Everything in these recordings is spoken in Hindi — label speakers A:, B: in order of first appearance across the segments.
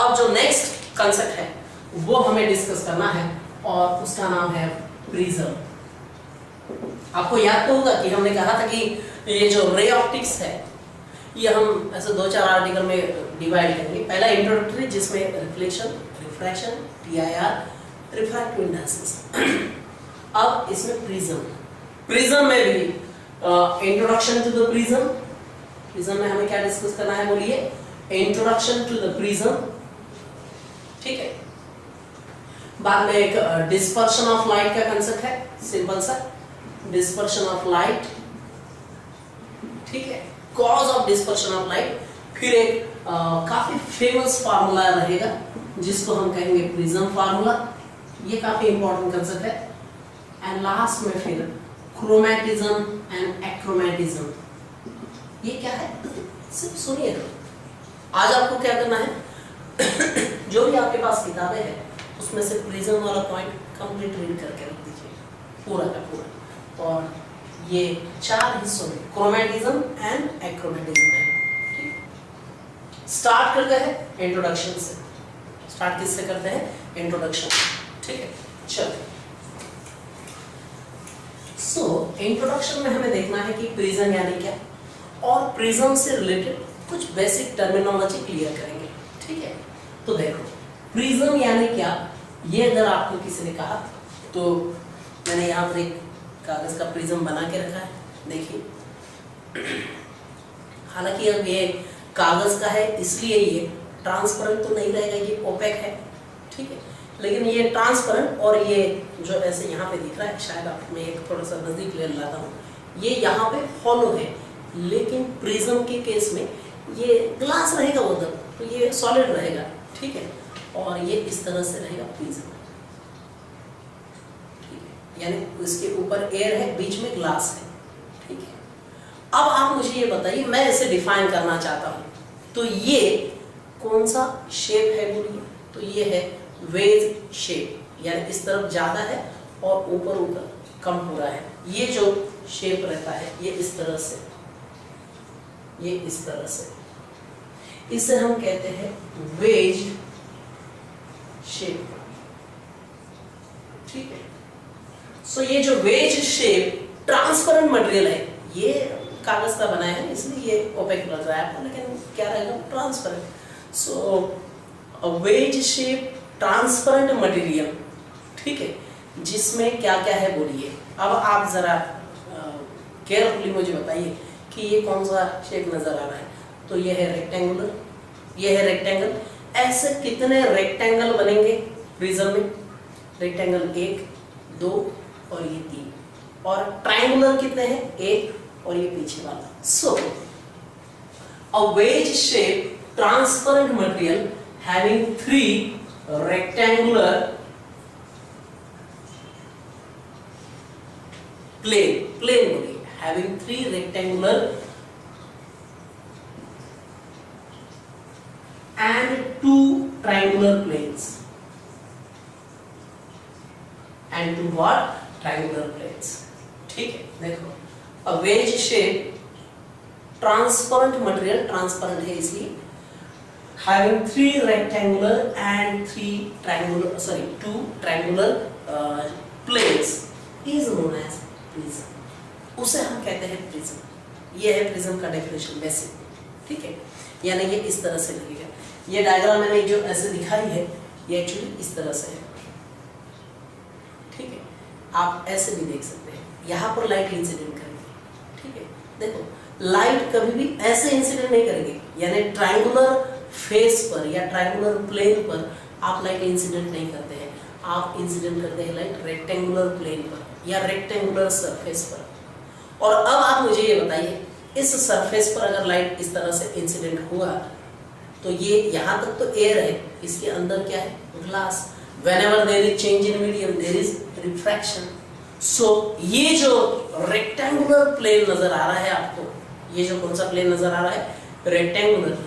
A: अब जो नेक्स्ट कंसेप्ट है वो हमें डिस्कस करना है और उसका नाम है प्रिज्म। आपको याद तो होगा कि हमने कहा था कि ये जो रे ऑप्टिक्स है ये हम ऐसे 2-4 आर्टिकल में डिवाइड करेंगे। पहला इंट्रोडक्टरी जिसमें reflection, refraction, PIR, refractive indexes. अब इसमें प्रिज्म में भी इंट्रोडक्शन टू द प्रिज्म में हमें क्या डिस्कस करना है बोलिए, इंट्रोडक्शन टू द प्रिज्म, ठीक है। बाद में एक डिस्पर्शन ऑफ लाइट का कंसेप्ट है, सिंपल सा डिस्पर्शन ऑफ लाइट, ठीक है, cause of dispersion of light. फिर एक काफी फेमस फार्मूला रहेगा जिसको हम कहेंगे प्रिज्म फार्मूला, ये काफी इंपॉर्टेंट कंसेप्ट है। एंड लास्ट में फिर क्रोमैटिज्म एंड एक्रोमैटिज्म, ये क्या है सिर्फ सुनिए। आज आपको क्या करना है जो भी आपके पास किताबें हैं उसमें से प्रिज्म वाला पॉइंट कंप्लीट रीड करके रख दीजिए पूरा का पूरा। और ये 4 हिस्सों में क्रोमैटिज्म एंड एक्रोमैटिज्म है, ठीक। स्टार्ट करते हैं इंट्रोडक्शन से। स्टार्ट किससे करते हैं, इंट्रोडक्शन, ठीक है। चलो सो इंट्रोडक्शन में हमें देखना है कि प्रिज्म यानी क्या और प्रिज्म से रिलेटेड कुछ बेसिक टर्मिनोलॉजी क्लियर करेंगे, ठीक है। तो देखो प्रिज्म यानी क्या, ये अगर आपको किसी ने कहा तो मैंने यहाँ पर एक कागज का प्रिज्म बना के रखा है, देखिए। हालांकि अब ये कागज का है इसलिए ये ट्रांसपेरेंट तो नहीं रहेगा, ये ओपेक है, ठीक है। लेकिन ये ट्रांसपेरेंट और ये जो ऐसे यहाँ पे दिख रहा है, शायद आप मैं एक थोड़ा सा नजदीक ले लाता हूँ, ये यहाँ पे हॉलो है। लेकिन प्रिज्म के केस में ये ग्लास रहेगा उधर, तो ये सॉलिड रहेगा, ठीक है। और ये इस तरह से रहेगा प्रिज्म, ठीक है, यानी उसके ऊपर एयर है, बीच में ग्लास है, ठीक है। अब आप मुझे ये बताइए, मैं इसे डिफाइन करना चाहता हूँ, तो ये कौन सा शेप है बोलिए, तो ये है वेज शेप, यानी इस तरफ ज्यादा है और ऊपर ऊपर कम हो रहा है। ये जो शेप रहता है ये इस तरह से, ये इस तरह से, इसे हम कहते हैं वेज शेप, ठीक है। सो ये जो वेज शेप ट्रांसपेरेंट मटेरियल है, ये कागज का बना है इसलिए ये ओपेक लग रहा है आपको, लेकिन क्या रहेगा, ट्रांसपेरेंट। सो वेज शेप ट्रांसपेरेंट मटेरियल, ठीक है, जिसमें क्या क्या है बोलिए। अब आप जरा केयरफुली मुझे बताइए कि ये कौन सा शेप नजर आ रहा है, तो ये है रेक्टेंगुलर, ये है रेक्टेंगल। ऐसे कितने रेक्टेंगल बनेंगे प्रिज्म में, रेक्टेंगल 1, 2 और ये 3, और ट्रायंगुलर कितने हैं, 1 और ये पीछे वाला। So a wedge shape transparent material having 3 rectangular plane बोलिए, having 3 rectangular and 2 triangular planes, and 2 what, triangular planes, ठीक है। देखो a wedge shape transparent material, transparent है इसलिए, having 3 rectangular and 2 triangular planes is known as prism, उसे हम कहते हैं प्रिज्म। ये है प्रिज्म का डेफिनेशन बेसिक, ठीक है। यानी ये इस तरह से लगेगा, ये डायग्राम मैंने जो ऐसे दिखाई है ये एक्चुअली इस तरह से है, ठीक है। आप ऐसे भी देख सकते हैं, यहाँ पर लाइट इंसिडेंट करेगी, ठीक है। देखो लाइट कभी भी ऐसे इंसिडेंट नहीं करेगी, यानी ट्रायंगुलर फेस पर या ट्रायंगुलर प्लेन पर आप लाइट इंसिडेंट नहीं करते हैं, आप इंसिडेंट करते हैं लाइट रेक्टेंगुलर प्लेन पर या रेक्टेंगुलर सरफेस पर। और अब आप मुझे ये बताइए, इस सरफेस पर अगर लाइट इस तरह से इंसिडेंट हुआ तो ये यहाँ तक तो एयर है, इसके अंदर क्या है, glass. Whenever there is change in medium there is refraction. So ये जो रेक्टेंगुलर प्लेन नजर आ रहा है आपको, ये जो कौन सा प्लेन नजर आ रहा है, रेक्टेंगुलर,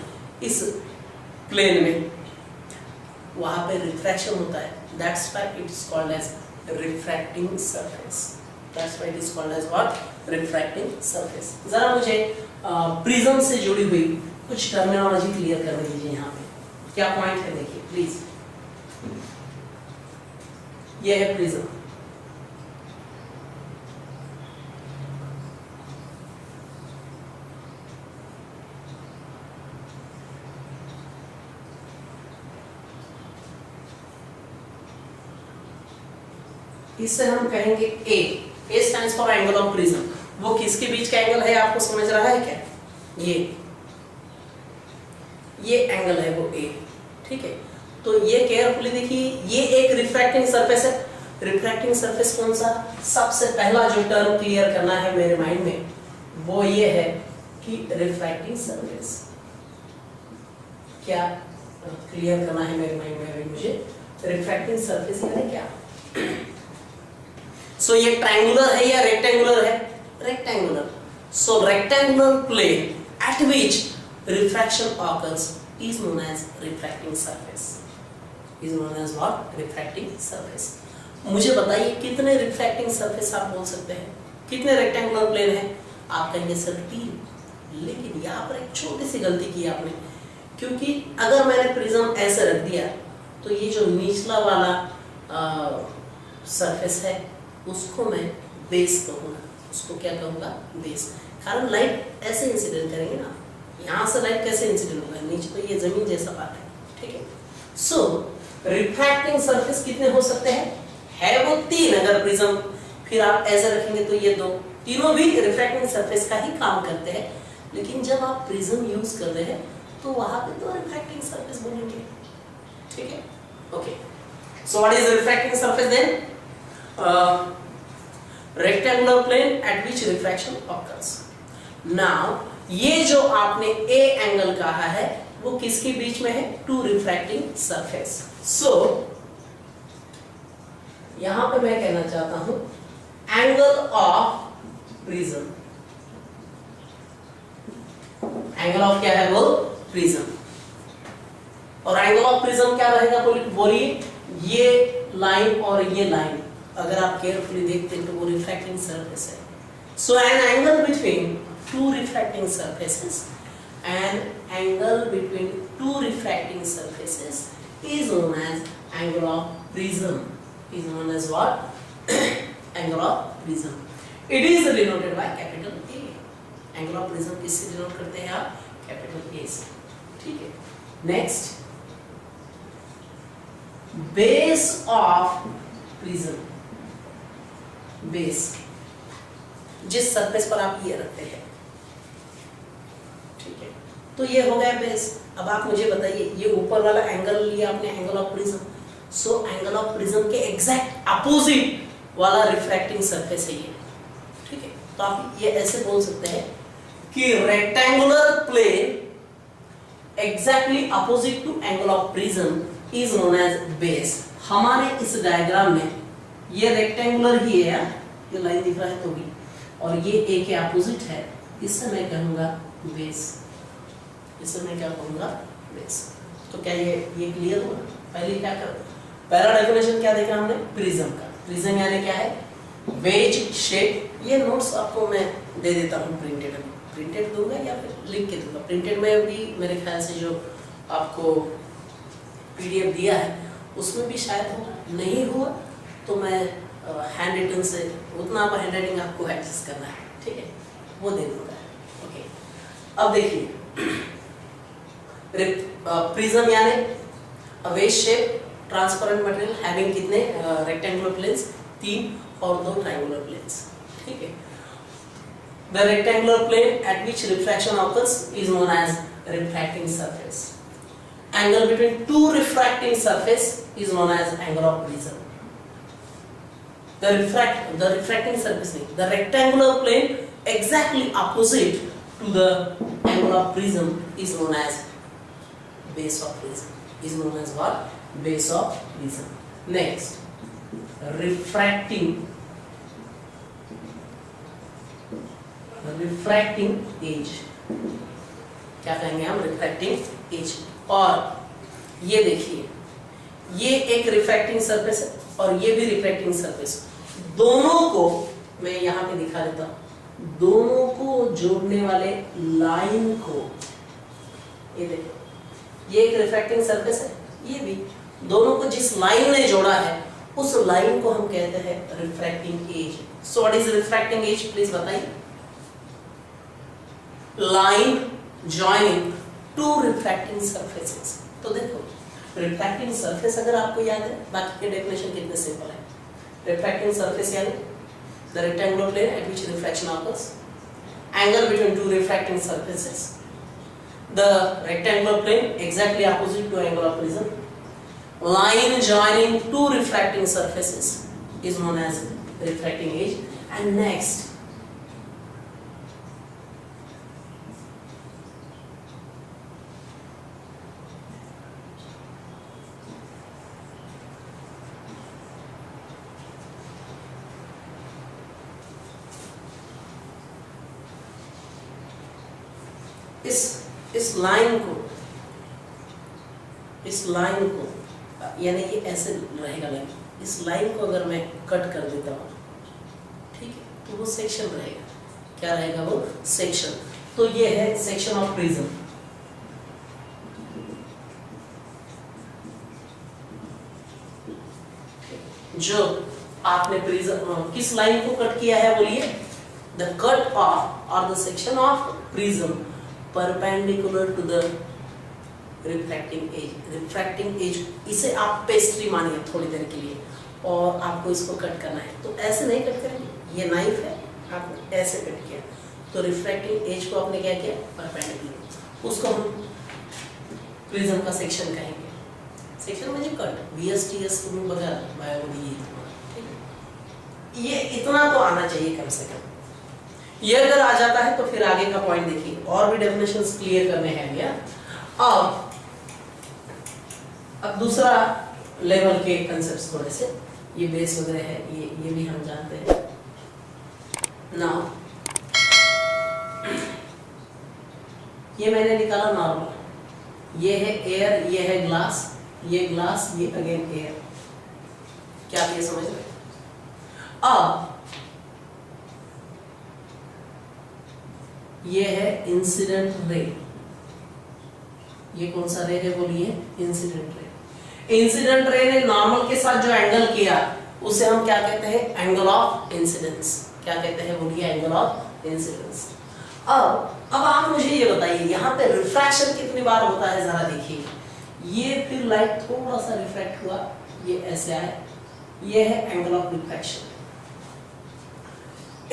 A: इस प्लेन में वहां पे रिफ्रैक्शन होता है, that's why it is called as refracting surface, that's why it is called as what, refracting surface. जरा मुझे प्रिज्म से जुड़ी हुई कुछ टर्मिनोलॉजी क्लियर कर दीजिए यहाँ पे। क्या पॉइंट है देखिए प्लीज, ये है प्रिज्म। इससे हम कहेंगे ए stands for angle of prism. वो किसके बीच का एंगल है आपको समझ रहा है क्या? ये एंगल है वो ए, ठीक है। तो ये केयरफुली देखिए, ये एक रिफ्रैक्टिंग सरफेस है। रिफ्रैक्टिंग सरफेस कौन सा? सबसे पहला जो टर्म क्लियर करना है मेरे माइंड में वो ये है कि रिफ्रैक्टिंग सरफेस। क्या क्लियर करना है मेरे माइंड में अभी मुझे? रिफ्रैक्टिंग सरफेस यानी क्या? सो ये ट्रायंगुलर है या रेक्टेंगुलर है? Rectangular. So rectangular plane at which refraction occurs is known as refracting surface. Is known as what? Refracting surface. मुझे बताइए कितने रिफ्रैक्टिंग सरफेस आप बोल सकते हैं? कितने रेक्टेंगुलर प्लेन हैं? आप कहेंगे सर 3। लेकिन यहाँ पर एक छोटी सी गलती की आपने, क्योंकि अगर मैंने प्रिज्म ऐसे रख दिया तो ये जो निचला वाला सरफेस है उसको मैं बेस कहूँगा। उसको क्या कहूँगा? बेस। कारण लाइट ऐसे इंसिडेंट करेंगे ना, यहाँ से लाइट कैसे इंसिडेंट होगा? नीचे तो ये जमीन जैसा पार्ट है, ठीक है। सो रिफ्रैक्टिंग सरफेस कितने हो सकते हैं? है वो 3 अगर प्रिज्म, फिर आप ऐसे रखेंगे तो ये 2, तीनों भी रिफ्रैक्टिंग सरफेस का ही काम करते हैं। लेकिन जब आप प्रिज्म यूज कर रहे हैं तो वहां पे तो रिफ्रैक्टिंग सरफेस बनेंगे, ठीक है। Okay, so what is refracting surface then? rectangular plane at which refraction occurs. Now ये जो आपने A एंगल कहा है वो किसके बीच में है? 2 रिफ्रैक्टिंग सरफेस। सो यहां पे मैं कहना चाहता हूं angle of prism. Angle of क्या है वो? प्रिज्म। और एंगल ऑफ प्रिज्म क्या रहेगा बोलिए? ये लाइन और ये लाइन अगर आप केयरफुली देखते हैं तो वो रिफ्रैक्टिंग सरफेस है। So an angle between 2 refracting surfaces, an angle between 2 refracting surfaces is known as angle of prism. Is known as what? Angle of prism. It is denoted by capital A. Angle of prism किससे डिनोट करते हैं आप? कैपिटल A से, ठीक है। Next, base of prism. Base जिस सरफेस पर आप ये रखते हैं, ठीक है, तो ये हो गया बेस। अब आप मुझे बताइए, ये ऊपर वाला एंगल लिया आपने, angle of prism. So angle of prism के एग्जैक्ट अपोजिट वाला रिफ्रैक्टिंग सरफेस है ये, ठीक है। तो आप ये ऐसे बोल सकते हैं कि rectangular plane exactly opposite to angle of prism is known as base. हमारे इस डायग्राम में ये रेक्टेंगुलर ही है, ये लाइन दिख रहा है तो भी, और ये ए के अपोजिट है, इससे मैं कहूंगा बेस। इससे मैं क्या कहूंगा? बेस। तो क्या ये क्लियर हुआ? पहले क्या कर, पहला डेफिनेशन क्या देखा हमने? प्रिज्म का। प्रिज्म यानी क्या है? Wedge shape. ये नोट्स आपको मैं दे देता हूँ प्रिंटेड, प्रिंटेड दूंगा या फिर लिख के दूंगा। प्रिंटेड में भी मेरे ख्याल से जो आपको पीडीएफ दिया है उसमें भी शायद होगा, नहीं हुआ तो मैं हैंड रिटन से उतना आप हैंड राइटिंग आपको एडजस्ट करना है, ठीक है, वो दे दूंगा। ओके, अब देखिए प्रिज्म यानी wedge shape transparent material having कितने रेक्टेंगुलर प्लेन्स? 3 और 2 ट्रायंगुलर प्लेन्स, ठीक है। The rectangular plane at which refraction occurs is known as refracting surface. Angle between 2 refracting surface is known as angle of prism. The refracting surface, the rectangular plane exactly opposite to the angle of prism is known as base of prism. Is known as what? Base of prism. Next, refracting edge. क्या कहेंगे हम? Refracting edge. और ये देखिए, ये एक रिफ्रैक्टिंग सरफेस है और ये भी रिफ्रैक्टिंग सरफेस। दोनों को मैं यहाँ पे दिखा देता हूँ, दोनों को जोड़ने वाले लाइन को, ये देखो, ये एक रिफ्रैक्टिंग सरफेस है, ये भी। दोनों को जिस लाइन ने जोड़ा है उस लाइन को हम कहते हैं refracting edge. So what is refracting edge, please बताइए। Line joining two refracting surfaces. तो देखो रिफ्रैक्टिंग सरफेस अगर आपको याद है, बाकी के डेफिनेशन कितने सिंपल है। रिफ्रैक्टिंग सरफेस यानी the rectangular plane at which refraction occurs, angle between two refracting surfaces, the rectangular plane exactly opposite to angle of prism, line joining two refracting surfaces is known as refracting edge. And next इस लाइन को यानी ये ऐसे रहेगा लाइन, इस लाइन को अगर मैं कट कर देता हूँ, ठीक है, तो वो सेक्शन रहेगा। क्या रहेगा वो? सेक्शन। तो ये है सेक्शन ऑफ प्रिज्म। जो आपने प्रिज्म किस लाइन को कट किया है बोलिए? द कट ऑफ और the section of prism perpendicular to the refracting edge. Refracting edge इसे आप पेस्ट्री मानिए थोड़ी देर के लिए, और आपको इसको कट करना है। तो ऐसे नहीं कट करेंगे, ये नाइफ है, आपने ऐसे कट किया, तो रिफ्रैक्टिंग एज को आपने क्या किया? परपेंडिकुलर। उसको हम प्रिज्म का सेक्शन कहेंगे। सेक्शन म्हणजे कट, VSTS तुम्ही बघा बायोमध्ये, ठीक है। ये इतना तो आना चाहिए कम से कम। ये अगर आ जाता है तो फिर आगे का पॉइंट देखिए, और भी डेफिनेशंस क्लियर करने हैं भैया। अब दूसरा लेवल के कंसेप्ट्स थोड़े से, ये बेस वगैरह है, ये भी हम जानते हैं। नाउ ये मैंने निकाला नॉर्मल, ये है एयर, ये है ग्लास, ये ग्लास, ये अगेन एयर। क्या आप ये समझ रहे? अब ये है इंसिडेंट रे। ये कौन सा रे है बोलिए? Incident ray. इंसिडेंट रे ने नॉर्मल के साथ जो एंगल किया उसे हम क्या कहते हैं? Angle of incidence. क्या कहते हैं बोलिए? Angle of incidence. अब आप मुझे ये बताइए, यहाँ पे रिफ्रैक्शन कितनी बार होता है जरा देखिए। ये फिर लाइट थोड़ा सा रिफ्रैक्ट हुआ, ये ऐसे आया, ये है एंगल ऑफ रिफ्रैक्शन।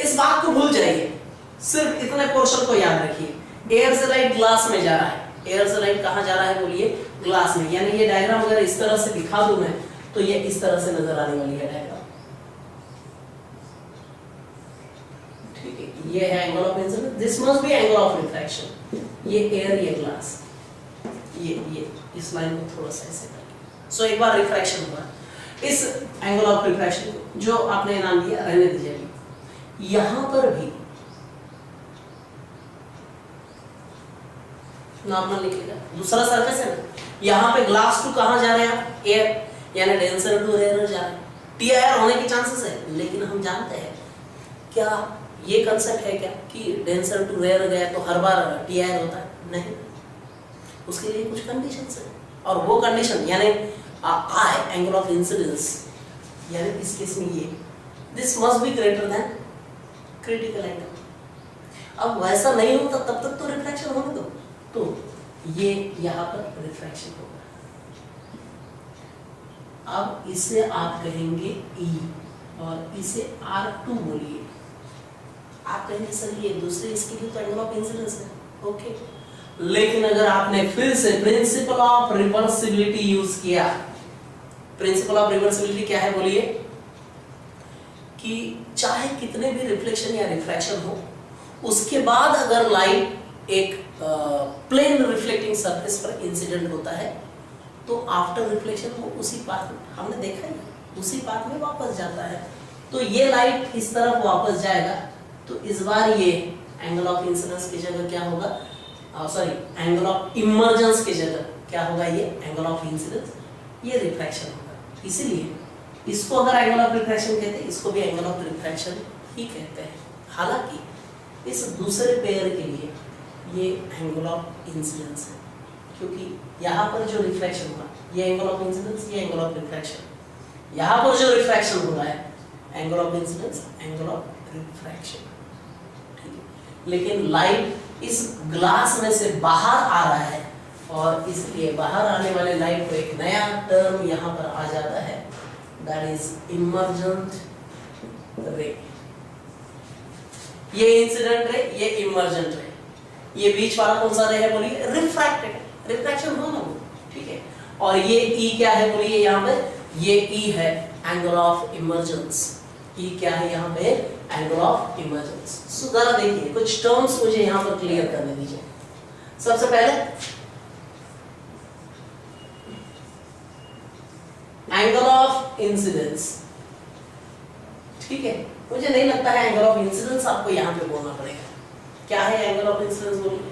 A: इस बात को भूल जाइए, सिर्फ इतने पोर्शन को याद रखिए। एयर से लाइट ग्लास में जा रहा है, एयर से लाइट कहां जा रहा है बोलिए? ग्लास में। यानी ये डायग्राम अगर इस तरह से दिखा दूं मैं, तो ये इस तरह से नजर आने वाली है डायग्राम, ठीक है। ये है angle of incidence, this must be angle of refraction. ये एयर, ये ग्लास, ये इस लाइन को थोड़ा सा ऐसे करके। सो एक बार रिफ्रैक्शन हुआ, इस एंगल ऑफ रिफ्रैक्शन जो आपने नाम दिया रहने दीजिए। यहां पर भी नॉर्मल लिखेगा, दूसरा सरफेस है ना। यहाँ पे ग्लास टू कहाँ जा रहे हैं? एयर, यानी डेंसर टू एयर जा रहे हैं। TIR होने के चांसेस है, लेकिन हम जानते हैं क्या ये कंसेप्ट है क्या कि डेंसर टू रेयर गया तो हर बार TIR होता है? नहीं, उसके लिए कुछ कंडीशंस है, और वो कंडीशन यानी I एंगल ऑफ इंसिडेंस, यानी इस केस में ये this must be greater than critical angle. अब वैसा नहीं होता तब तक तो रिफ्रैक्शन होने दो, तो ये यहाँ पर रिफ्रैक्शन होगा। अब इसे आप कहेंगे E और इसे R2 बोलिए। आप कहेंगे सर ये दूसरे इसके लिए तो एंगल ऑफ इंसिडेंस है, ओके। लेकिन अगर आपने फिर से प्रिंसिपल ऑफ रिवर्सिबिलिटी यूज किया, प्रिंसिपल ऑफ रिवर्सिबिलिटी क्या है बोलिए? कि चाहे कितने भी रिफ्लेक्शन या रिफ्रैक्शन हो, उसके बाद अगर लाइट एक प्लेन रिफ्लेक्टिंग सरफेस पर इंसिडेंट होता है, तो आफ्टर रिफ्लेक्शन वो उसी पाथ में, हमने देखा है, उसी पाथ में वापस जाता है। तो ये लाइट इस तरफ वापस जाएगा, तो इस बार ये एंगल ऑफ इंसिडेंस की जगह क्या होगा? सॉरी, एंगल ऑफ इमर्जेंस की जगह क्या होगा? ये एंगल ऑफ इंसिडेंस, ये रिफ्रैक्शन होगा। इसीलिए इसको अगर एंगल ऑफ रिफ्रैक्शन कहते हैं, इसको भी एंगल ऑफ रिफ्रैक्शन ही कहते हैं। हालांकि इस दूसरे पेयर के लिए ये एंगल ऑफ इंसिडेंस है, क्योंकि यहाँ पर जो रिफ्रैक्शन हुआ ये एंगल ऑफ इंसिडेंस, ये एंगल ऑफ रिफ्रैक्शन। यहाँ पर जो रिफ्रैक्शन हुआ है angle of incidence, angle of refraction, ठीक है। लेकिन लाइट इस ग्लास में से बाहर आ रहा है और इसलिए बाहर आने वाले लाइट को एक नया टर्म यहाँ पर आ जाता है, दैट इज इमर्जेंट रे। ये इंसिडेंट रे, ये इमर्जेंट रे। ये बीच वाला कौन सा रे है बोलिए? रिफ्रैक्टेड, रिफ्रैक्शन हुआ ना, ठीक है। और ये ई क्या है बोलिए? यहाँ पे ये ई है एंगल ऑफ इमर्जेंस। ई क्या है यहाँ पे? Angle of emergence. सो जरा देखिए कुछ टर्म्स मुझे यहाँ पर क्लियर करने दीजिए। सबसे पहले एंगल ऑफ इंसिडेंस, ठीक है। मुझे नहीं लगता है एंगल ऑफ इंसिडेंस आपको यहाँ पे बोलना पड़ेगा। क्या है एंगल ऑफ इंसिडेंस बोलिए?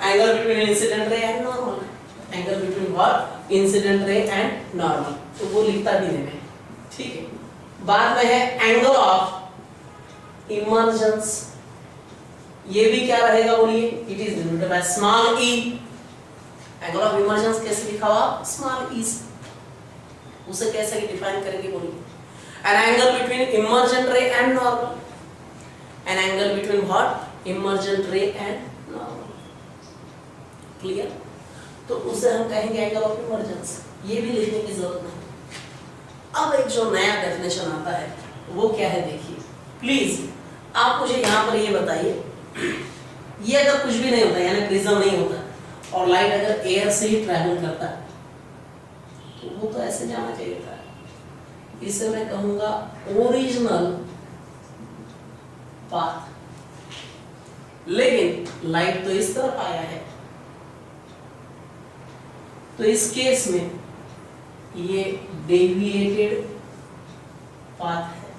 A: Angle between incident ray and normal. Angle between what? Incident ray and normal. तो वो लिखता भी नहीं मैं, ठीक है। बाद में है एंगल ऑफ इमर्जेंस। ये भी क्या रहेगा बोलिए? It is denoted by small E. Angle of emergence कैसे लिखा हुआ? स्मॉल ई। उसे कैसे डिफाइन करेंगे बोलिए? An angle between emergent ray and normal. An angle between what? Emergent ray and normal. Clear? तो उसे हम कहेंगे एंगल ऑफ इमर्जेंस। ये भी लिखने की जरूरत नहीं। अब एक जो नया डेफिनेशन आता है वो क्या है देखिए प्लीज। आप मुझे यहाँ पर ये बताइए, ये अगर कुछ भी नहीं होता यानी प्रिज्म नहीं होता और लाइट अगर एयर से ही ट्रैवल करता है तो वो तो ऐसे जाना चाहिए था। इसे मैं कहूंगा ओरिजिनल पाथ, लेकिन लाइट तो इस तरफ आया है तो इस केस में ये डेविएटेड पाथ है।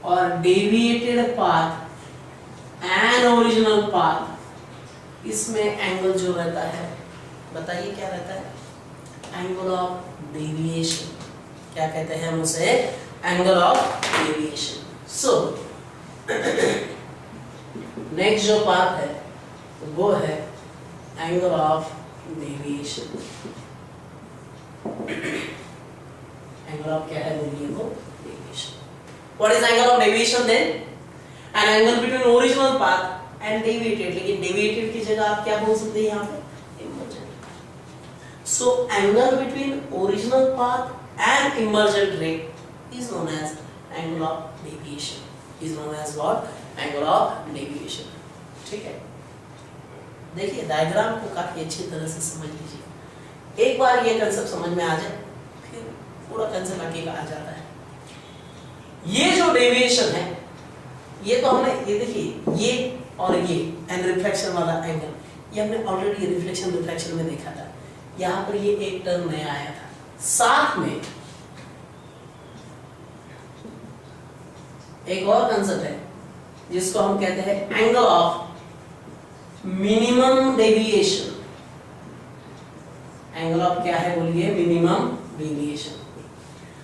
A: और deviated path and original path, इसमें एंगल जो रहता है बताइए क्या रहता है? Angle of deviation. क्या कहते हैं हम उसे? Angle of deviation. So next जो पार्ट है वो है angle of deviation. Angle of क्या है बोलिए? वो deviation. What is angle of deviation then? An angle between original path and deviated. लेकिन डेविएटेड की जगह आप क्या बोल सकते हैं यहाँ पे? Emergent. So angle between original path and emergent ray is known as angle of deviation. Is known as what? Angle of deviation. ठीक है। देखिए डायग्राम को काफी अच्छी तरह से समझ लीजिए। एक बार ये कंसेप्ट समझ में आ जाए फिर पूरा कंसेप्ट आगे का आ जाता है। ये जो डेविएशन है ये तो हमने ये देखिए ये और ये एंड रिफ्लेक्शन वाला एंगल ये हमने ऑलरेडी रिफ्लेक्शन रिफ्रैक्शन में देखा था। यहाँ पर ये एक टर्म नया आया था। साथ में एक और कंसेप्ट है जिसको हम कहते हैं angle of minimum deviation. Angle of क्या है बोलिए? Minimum deviation.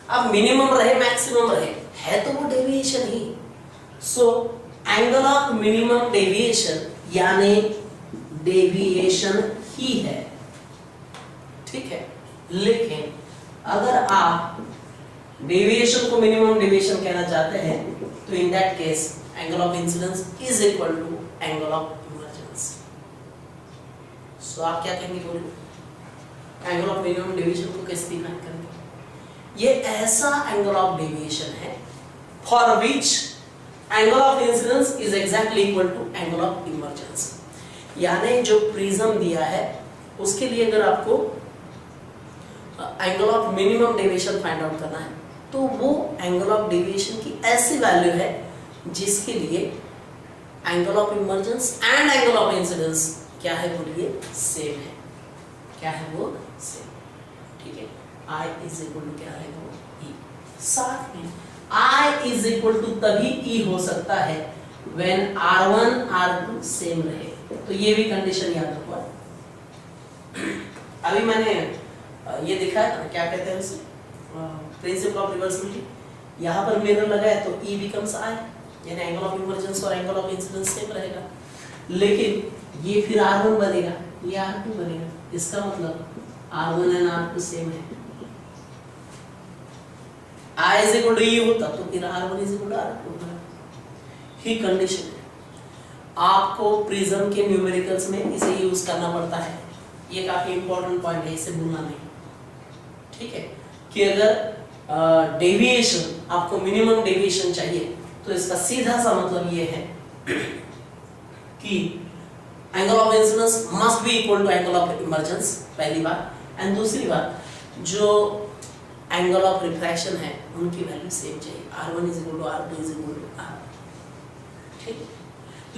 A: अब मिनिमम रहे मैक्सिमम रहे है तो वो deviation he. So angle of minimum deviation यानी डेविएशन ही है, ठीक है। लेकिन अगर आप डेविएशन को मिनिमम डेविएशन कहना चाहते हैं तो in that case angle of incidence is equal to angle of emergence. So आप क्या कहेंगे बोलिए? एंगल ऑफ मिनिमम डेविएशन को कैसे डिफाइन करेंगे? ये ऐसा एंगल ऑफ डेविएशन है for which angle of incidence is exactly equal to angle of emergence. यानी जो प्रिज्म दिया है उसके लिए अगर आपको angle of minimum deviation find out करना है तो वो एंगल ऑफ डेविएशन की ऐसी वैल्यू है जिसके लिए angle of emergence and angle of incidence क्या है बोलिए? सेम है। क्या है वो? सेम, ठीक है। I इज इक्वल टू क्या है वो? E। साथ में I इज इक्वल टू तभी E हो सकता है when R1 R2 सेम रहे। तो ये भी कंडीशन याद रखो। अभी मैंने ये दिखाया था क्या कहते हैं उसे? Principle of reversibility. यहाँ पर मिरर लगा है तो E बिकम्स I, यानी एंगल ऑफ इमर्जेंस और एंगल ऑफ इंसिडेंस सेम रहेगा। लेकिन ये फिर R1 बनेगा ये R2 बनेगा। इसका मतलब R1 एंड R2 सेम है। I is equal to E होता तो फिर R1 is equal to R2 होगा। ही कंडीशन है। आपको प्रिज्म के न्यूमेरिकल्स में इसे यूज करना पड़ता है। ये काफी इंपॉर्टेंट पॉइंट है, इसे भूलना नहीं। ठीक है, कि अगर डेविएशन आपको मिनिमम डेविएशन चाहिए तो इसका सीधा सा मतलब ये है कि angle of incidence must be equal to angle of emergence, पहली बात। एंड दूसरी बात, जो एंगल ऑफ रिफ्रैक्शन है उनकी वैल्यू सेम चाहिए। R1 is equal to R2 is equal to R। ठीक,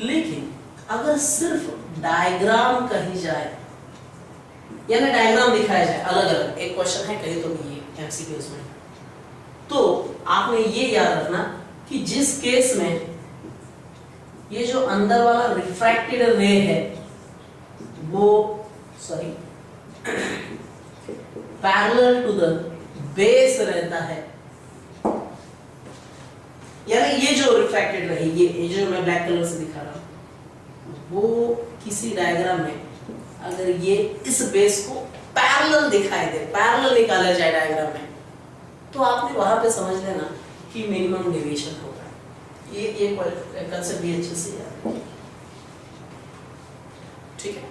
A: लेकिन अगर सिर्फ डायग्राम कही जाए यानी डायग्राम दिखाया जाए अलग अलग, एक क्वेश्चन है कहीं तो भी ये एमसीक्यूज में, तो आपने ये याद रखना कि जिस केस में ये जो अंदर वाला रिफ्रैक्टेड रे है वो पैरेलल टू द बेस रहता है, यानी ये जो रिफ्रैक्टेड रे, ये जो मैं ब्लैक कलर से दिखा रहा हूं, वो किसी डायग्राम में अगर ये इस बेस को पैरेलल दिखाई दे, पैरेलल निकाला जाए डायग्राम में, तो आपने वहां पे समझ लेना कि मिनिमम डेविएशन होगा। ये कंसेप्ट भी अच्छे से याद। ठीक है,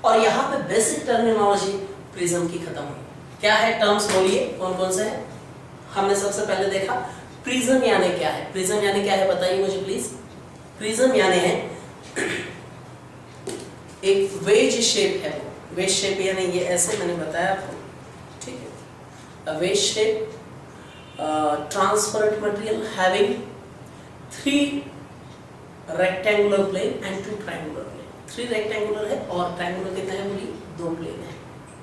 A: और यहाँ पे बेसिक टर्मिनोलॉजी प्रिज्म की खत्म हुई। क्या है टर्म्स, बोलिए कौन कौन से हैं? हमने सबसे पहले देखा प्रिज्म यानी क्या है। प्रिज्म यानी क्या है बताइए मुझे प्लीज। प्रिज्म यानी है एक वेज शेप है। वो वेज शेप यानी ये ऐसे मैंने बताया आपको। ठीक है, wedge shape transparent material having 3 rectangular plane and 2 triangular plane. 3 rectangular है और ट्रायंगुलर कितने हैं बोलिए? 2 प्लेन है।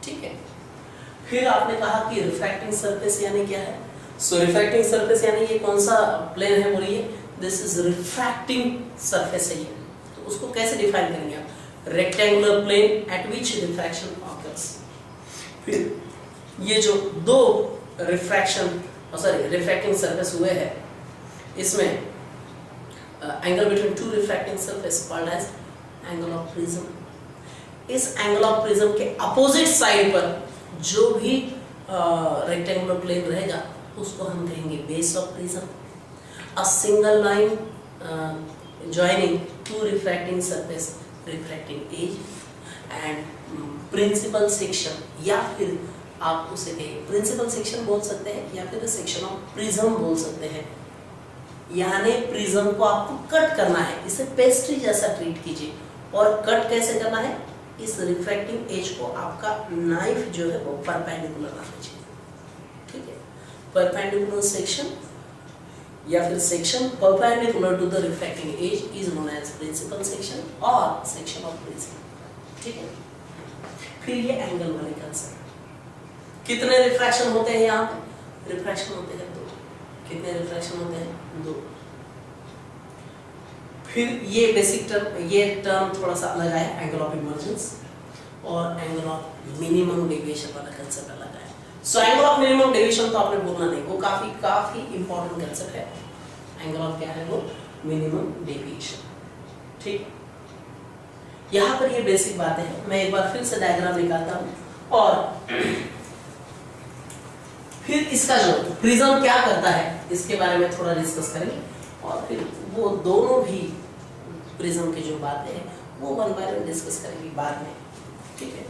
A: ठीक है, फिर आपने कहा कि रिफ्रैक्टिंग सरफेस यानी क्या है। सो रिफ्रैक्टिंग सरफेस यानी ये कौन सा प्लेन है बोलिए? दिस इज रिफ्रैक्टिंग सरफेस है ये। तो उसको कैसे डिफाइन करेंगे आप? Rectangular plane at which refraction occurs. फिर ये जो 2 रिफ्रैक्टिंग सरफेस हुए हैं, इसमें angle between 2 refracting surface called as angle of prism. इस एंगल ऑफ प्रिज्म के अपोजिट साइड पर जो भी रेक्टेंगुलर प्लेन रहेगा उसको हम कहेंगे base of prism. A single line joining 2 refracting surface refracting edge and principal section, या फिर आप उसे कहें प्रिंसिपल सेक्शन बोल सकते हैं या फिर सेक्शन ऑफ प्रिज्म बोल सकते हैं। यानी प्रिज्म को आपको कट करना है, इसे पेस्ट्री जैसा ट्रीट कीजिए। और कट कैसे करना है? इस रिफ्रैक्टिंग एज को आपका नाइफ जो है वो परपेंडिकुलर रखना चाहिए। ठीक है, परपेंडिकुलर सेक्शन या फिर section perpendicular to the refracting edge is known as principal section और सेक्शन ऑफ प्रिज्म। ठीक है, फिर ये एंगल वाले कंसेप्ट। कितने रिफ्रैक्शन होते हैं यहाँ पे? रिफ्रैक्शन होते हैं 2। कितने रिफ्रैक्शन होते हैं? 2। फिर ये बेसिक टर्म, ये टर्म थोड़ा सा अलग है, एंगल ऑफ इमर्जेंस और एंगल ऑफ मिनिमम डेविएशन वाला कंसेप्ट अलग है। So angle of minimum deviation तो आपने बोलना नहीं, वो काफी इंपॉर्टेंट कंसेप्ट है। एंगल ऑफ क्या है? वो मिनिमम डेविएशन। ठीक, यहाँ पर ये बेसिक बातें हैं। मैं एक बार फिर से डायग्राम निकालता हूँ और फिर इसका जो प्रिज्म क्या करता है इसके बारे में थोड़ा डिस्कस करेंगे और फिर वो दोनों भी प्रिज्म की जो बातें हैं वो वन बाय वन डिस्कस करेंगे बाद में। ठीक है,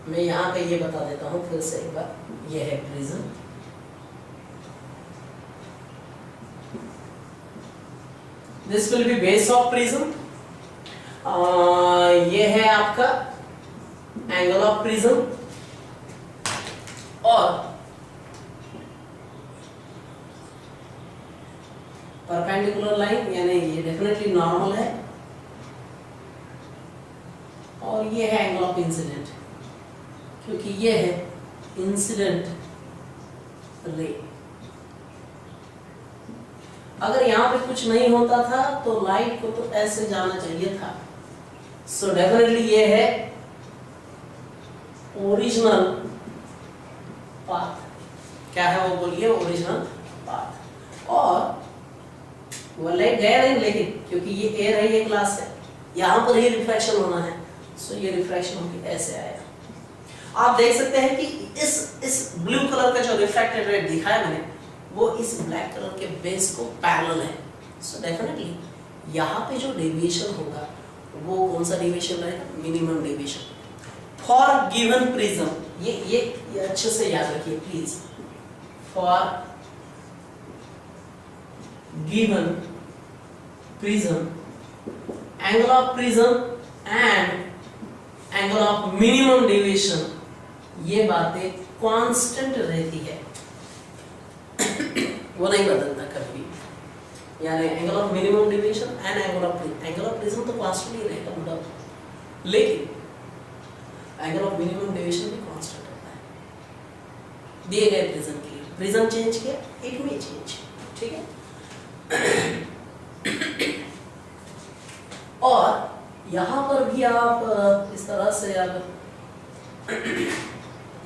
A: मैं यहाँ पे ये बता देता हूँ फिर से एक बार। ये है prism, this will be base of prism. ये है आपका एंगल ऑफ प्रिज्म और परपेंडिकुलर लाइन यानी ये डेफिनेटली नॉर्मल है और ये है एंगल ऑफ इंसिडेंट, क्योंकि ये है इंसिडेंट रे। अगर यहाँ पे कुछ नहीं होता था तो लाइट को तो ऐसे जाना चाहिए था, सो डेफिनेटली ये है ओरिजिनल पाथ। क्या है वो बोलिए? Original path. और वो लाइट गया नहीं, लेकिन क्योंकि ये एयर है, ये ग्लास है, यहां पर ही रिफ्रैक्शन होना है, सो ये रिफ्रैक्शन होकर ऐसे आएगा। आप देख सकते हैं कि इस ब्लू कलर का जो रिफ्रैक्टेड रेड दिखाया मैंने, वो इस ब्लैक कलर के बेस को पैरेलल है। सो डेफिनेटली यहाँ पे जो डेविएशन होगा वो कौन सा डेविएशन रहेगा? Minimum deviation for given prism. ये अच्छे से याद रखिए please. For given prism, angle of prism and angle of minimum deviation, ये बातें कांस्टेंट रहती है, वो नहीं बदलता कभी। यानी angle of minimum deviation and angle of prism तो कांस्टेंट ही रहेगा मतलब, लेकिन एंगल ऑफ मिनिमम डेविएशन भी कांस्टेंट रहता है दिए गए प्रिज्म के लिए। प्रिज्म चेंज किया, इट में चेंज, ठीक है। और यहां पर भी आप इस तरह से, अब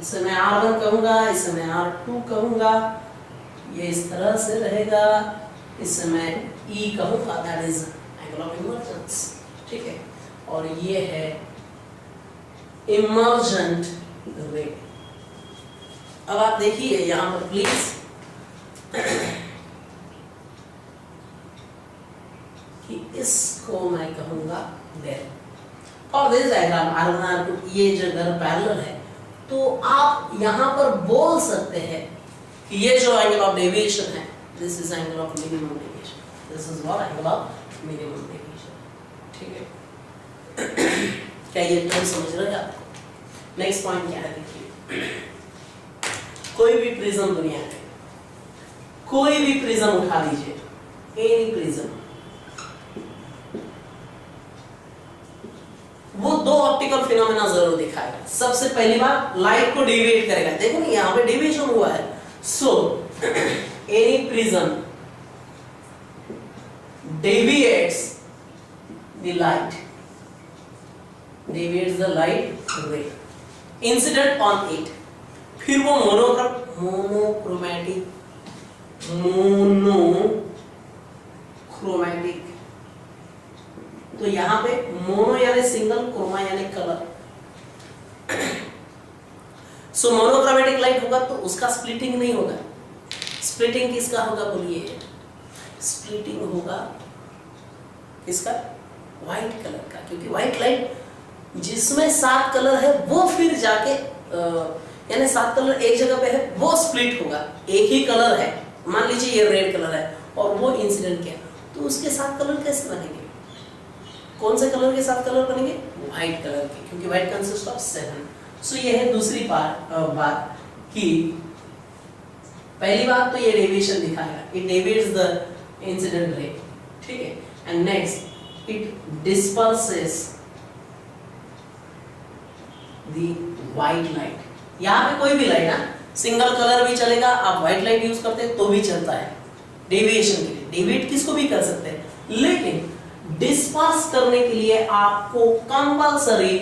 A: इसे मैं R1 कहूंगा, इसे मैं R2 कहूंगा, ये इस तरह से रहेगा, इसे मैं E कहूंगा, that is angle of emergence, ठीक है। और ये है इमर्जेंट रे। अब आप देखिए यहां पर प्लीज कि इसको मैं कहूंगा डेल। और दिस डायग्राम R1 R2 ये जो अगर पैरेलल है तो आप यहां पर बोल सकते हैं कि ये जो एंगल ऑफ डेविएशन है, this is angle of minimum deviation, this is what angle of minimum deviation, ठीक है। क्या ये टर्म समझ रहे हैं आपको? नेक्स्ट पॉइंट क्या है देखिए, कोई भी प्रिज्म दुनिया में, कोई भी प्रिज्म उठा लीजिए, एनी प्रिज्म, वो दो ऑप्टिकल फिनोमेना जरूर दिखाएगा। सबसे पहली बात, लाइट को डेविएट करेगा। देखो ना यहाँ पे डेविएशन हुआ है। So any prism deviates the light, deviates the light ray incident on it. फिर वो मोनोक्रोमैटिक तो यहां पे मोनो यानी सिंगल, क्रोमा यानी कलर। सो मोनोक्रोमैटिक लाइट होगा तो उसका स्प्लिटिंग नहीं होगा। स्प्लिटिंग किसका होगा बोलिए? स्प्लिटिंग होगा किसका? व्हाइट कलर का, क्योंकि व्हाइट लाइट जिसमें 7 कलर है वो फिर जाके यानी 7 कलर एक जगह पे है, वो स्प्लिट होगा। एक ही कलर है, मान लीजिए ये रेड कलर है और वो इंसिडेंट किया, तो उसके 7 कलर कैसे बनेंगे? कौन से कलर के 7 कलर बनेंगे? व्हाइट कलर के, क्योंकि व्हाइट कंसिस्ट ऑफ 7। सो ये है दूसरी बात कि पहली बात तो ये डेविएशन दिखाएगा, it deviates the incident ray, ठीक है। And next it डिस्पर्सेस the white light. यहाँ पे कोई भी लाइट है, सिंगल कलर भी चलेगा, आप व्हाइट लाइट यूज करते हैं तो भी चलता है डेविएशन के लिए। डेविएट किसको भी कर सकते हैं, लेकिन डिस्पर्स करने के लिए आपको कंपल्सरी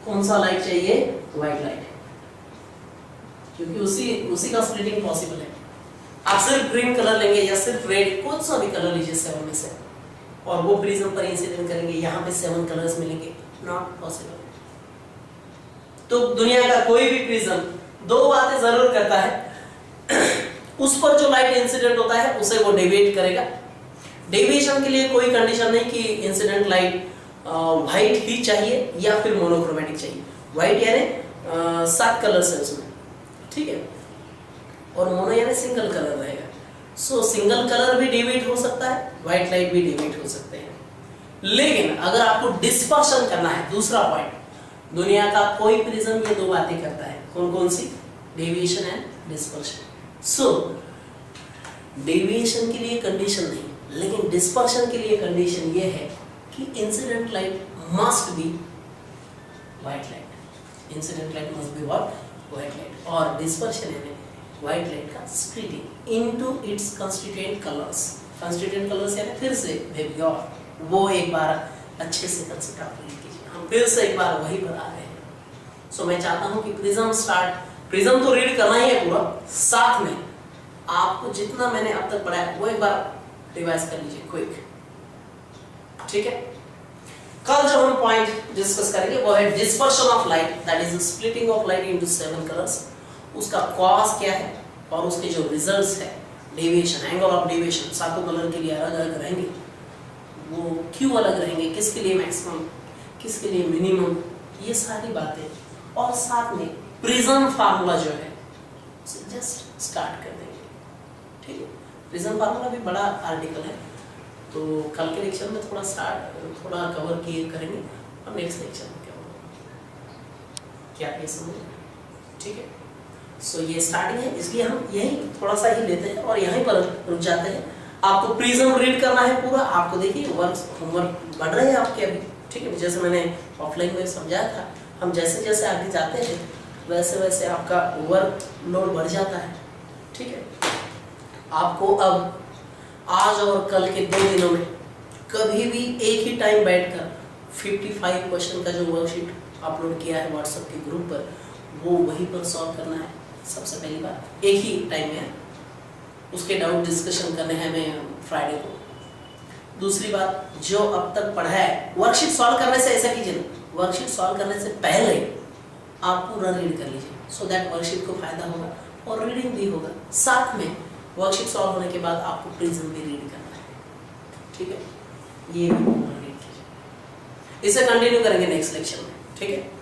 A: कौन सा लाइट चाहिए? व्हाइट लाइट, क्योंकि उसी का स्प्लिटिंग पॉसिबल है। आप सिर्फ ग्रीन कलर लेंगे या सिर्फ रेड, कुछ सा भी कलर लीजिए 7 में से, और वो प्रिज्म पर इंसिडेंट करेंगे, यहाँ पे 7 कलर्स मिलेंगे, नॉट पॉसिबल। तो दुनिया का कोई भी प्रिज्म 2 बातें जरूर करता है। उस पर जो लाइट इंसिडेंट होता है उसे वो डेविएट करेगा। डेविएशन के लिए कोई कंडीशन नहीं कि इंसिडेंट लाइट व्हाइट ही चाहिए या फिर मोनोक्रोमैटिक चाहिए। व्हाइट यानी 7 कलर्स है उसमें, ठीक है, और मोनो यानी सिंगल कलर रहेगा। सो सिंगल कलर भी डेविएट हो सकता है, व्हाइट लाइट भी डेविएट हो सकते हैं। लेकिन अगर आपको डिस्पर्शन करना है, दूसरा पॉइंट, दुनिया का कोई प्रिज्म ये 2 बातें करता है। कौन कौन सी? Deviation and dispersion. So deviation के लिए कंडीशन नहीं, लेकिन डिस्पर्शन के लिए कंडीशन ये है कि incident light must be white light. Incident light must be what? White light. और डिस्पर्शन यानी व्हाइट लाइट का splitting into its constituent colours. Constituent colours यानी फिर से वो एक बार अच्छे से कंसेप्ट आप रीड कीजिए। हम फिर से एक बार वही बता रहे हैं। सो मैं चाहता हूं कि प्रिज्म तो रीड करना ही है पूरा, साथ में आपको जितना मैंने अब तक पढ़ाया वो एक बार रिवाइज कर लीजिए क्विक, ठीक है। कल जो हम पॉइंट डिस्कस करेंगे वो है dispersion of light, that is splitting of light into 7 colours. उसका कॉज क्या है और उसके जो रिजल्ट्स है, डेविएशन, एंगल ऑफ डेविएशन, सातों कलर के लिए अलग अलग रहेंगे, वो क्यों अलग रहेंगे, किसके लिए मैक्सिमम, किसके लिए मिनिमम, ये सारी बातें, और साथ में प्रिज्म फार्मूला जो है जस्ट स्टार्ट कर देंगे, ठीक है। प्रिज्म फार्मूला भी बड़ा आर्टिकल है, तो कल के लेक्चर में थोड़ा कवर किए करेंगे और नेक्स्ट लेक्चर में क्या ये समझ, ठीक है। सो ये स्टार्टिंग है, इसलिए हम यही थोड़ा सा ही लेते हैं और यहीं पर रुक जाते हैं। आपको प्रिज्म रीड करना है पूरा, आपको देखिए होमवर्क बढ़ रहे हैं आपके अभी, ठीक है। जैसे मैंने ऑफलाइन में समझाया था, हम जैसे जैसे आगे जाते हैं वैसे वैसे आपका वर्क लोड बढ़ जाता है, ठीक है। आपको अब आज और कल के 2 दिनों में कभी भी एक ही टाइम बैठकर 55 क्वेश्चन का जो वर्कशीट अपलोड किया है व्हाट्सएप के ग्रुप पर, वो वहीं पर सॉल्व करना है। सबसे पहली बात एक ही टाइम में, उसके डाउट डिस्कशन करने हैं हमें फ्राइडे को। दूसरी बात, जो अब तक पढ़ा है वर्कशीट सॉल्व करने से ऐसा कीजिए, वर्कशीट सॉल्व करने से पहले आप पूरा रीड कर लीजिए, सो दैट वर्कशीट को फायदा होगा और रीडिंग भी होगा। साथ में वर्कशीट सॉल्व होने के बाद आपको प्रिज्म भी रीड करना है, ठीक है। ये भी रीड कीजिए, इसे कंटिन्यू करेंगे नेक्स्ट लेक्चर में, ठीक है।